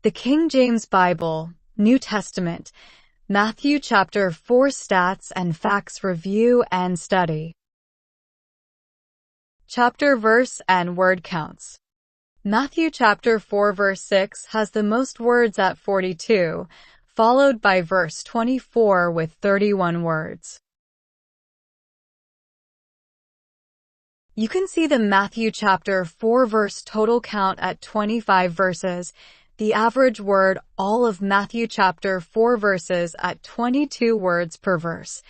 The King James Bible, New Testament, Matthew chapter 4 Stats and Facts Review and Study. Chapter, verse, and word counts. Matthew chapter 4 verse 6 has the most words at 42, followed by verse 24 with 31 words. You can see the Matthew chapter 4 verse total count at 25 verses, the average word all of Matthew chapter 4 verses at 22 words per verse,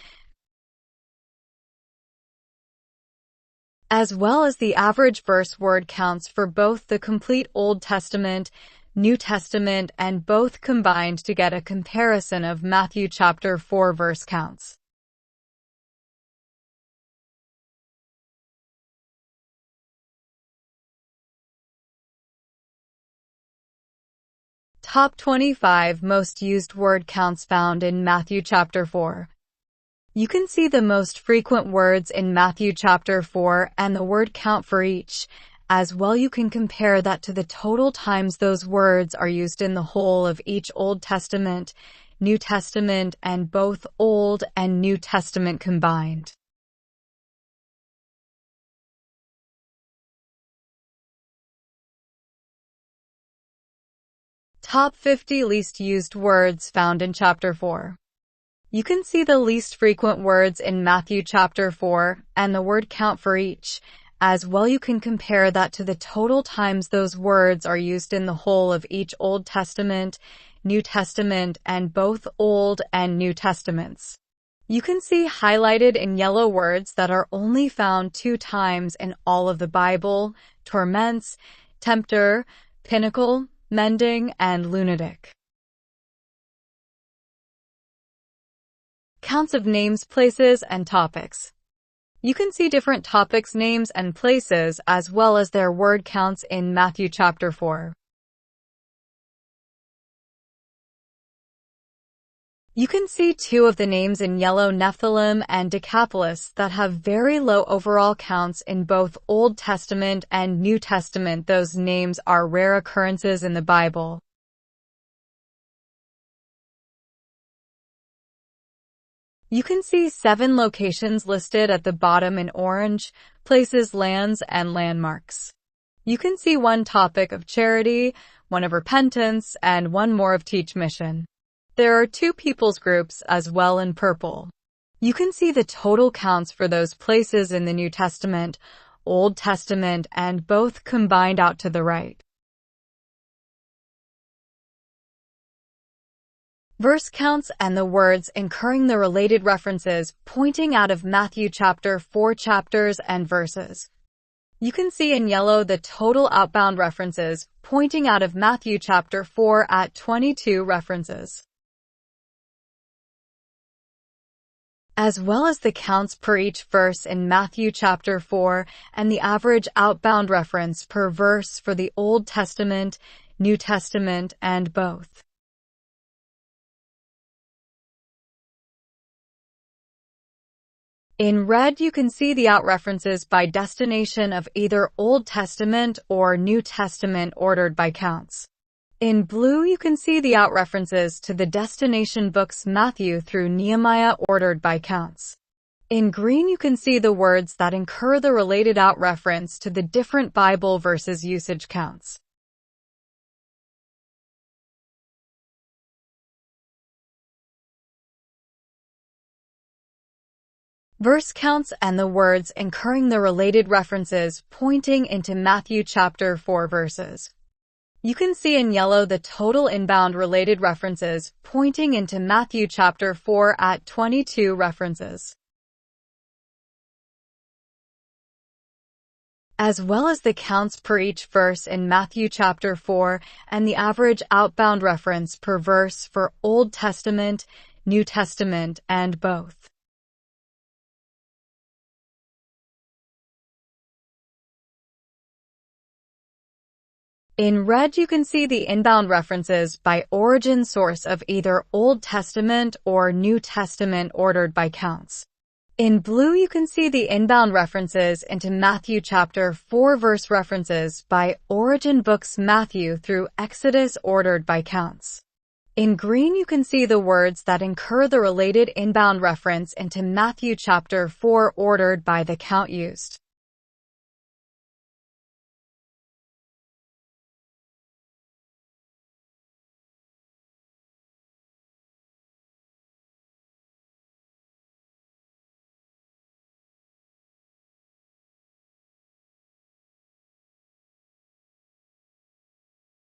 as well as the average verse word counts for both the complete Old Testament, New Testament, and both combined to get a comparison of Matthew chapter 4 verse counts. Top 25 most used word counts found in Matthew chapter 4. You can see the most frequent words in Matthew chapter 4 and the word count for each. As well, you can compare that to the total times those words are used in the whole of each Old Testament, New Testament, and both Old and New Testament combined. Top 50 least used words found in chapter 4. You can see the least frequent words in Matthew chapter 4 and the word count for each. As well, you can compare that to the total times those words are used in the whole of each Old Testament, New Testament, and both Old and New Testaments. You can see highlighted in yellow words that are only found 2 times in all of the Bible: torments, tempter, pinnacle, mending, and lunatic. Counts of names, places, and topics. You can see different topics, names, and places, as well as their word counts in Matthew chapter 4. You can see 2 of the names in yellow, Nephthalim and Decapolis, that have very low overall counts in both Old Testament and New Testament. Those names are rare occurrences in the Bible. You can see 7 locations listed at the bottom in orange: places, lands, and landmarks. You can see 1 topic of charity, 1 of repentance, and 1 more of teach mission. There are 2 peoples groups as well in purple. You can see the total counts for those places in the New Testament, Old Testament, and both combined out to the right. Verse counts and the words incurring the related references pointing out of Matthew chapter 4 chapters and verses. You can see in yellow the total outbound references pointing out of Matthew chapter 4 at 22 references, as well as the counts per each verse in Matthew chapter 4 and the average outbound reference per verse for the Old Testament, New Testament, and both. In red, you can see the out-references by destination of either Old Testament or New Testament ordered by counts. In blue, you can see the out-references to the destination books Matthew through Nehemiah ordered by counts. In green, you can see the words that incur the related out-reference to the different Bible verses usage counts. Verse counts and the words incurring the related references pointing into Matthew chapter 4 verses. You can see in yellow the total inbound related references pointing into Matthew chapter 4 at 22 references, as well as the counts per each verse in Matthew chapter 4 and the average outbound reference per verse for Old Testament, New Testament, and both. In red, you can see the inbound references by origin source of either Old Testament or New Testament ordered by counts. In blue, you can see the inbound references into Matthew chapter 4 verse references by Origin Books Matthew through Exodus ordered by counts. In green, you can see the words that incur the related inbound reference into Matthew chapter 4 ordered by the count used.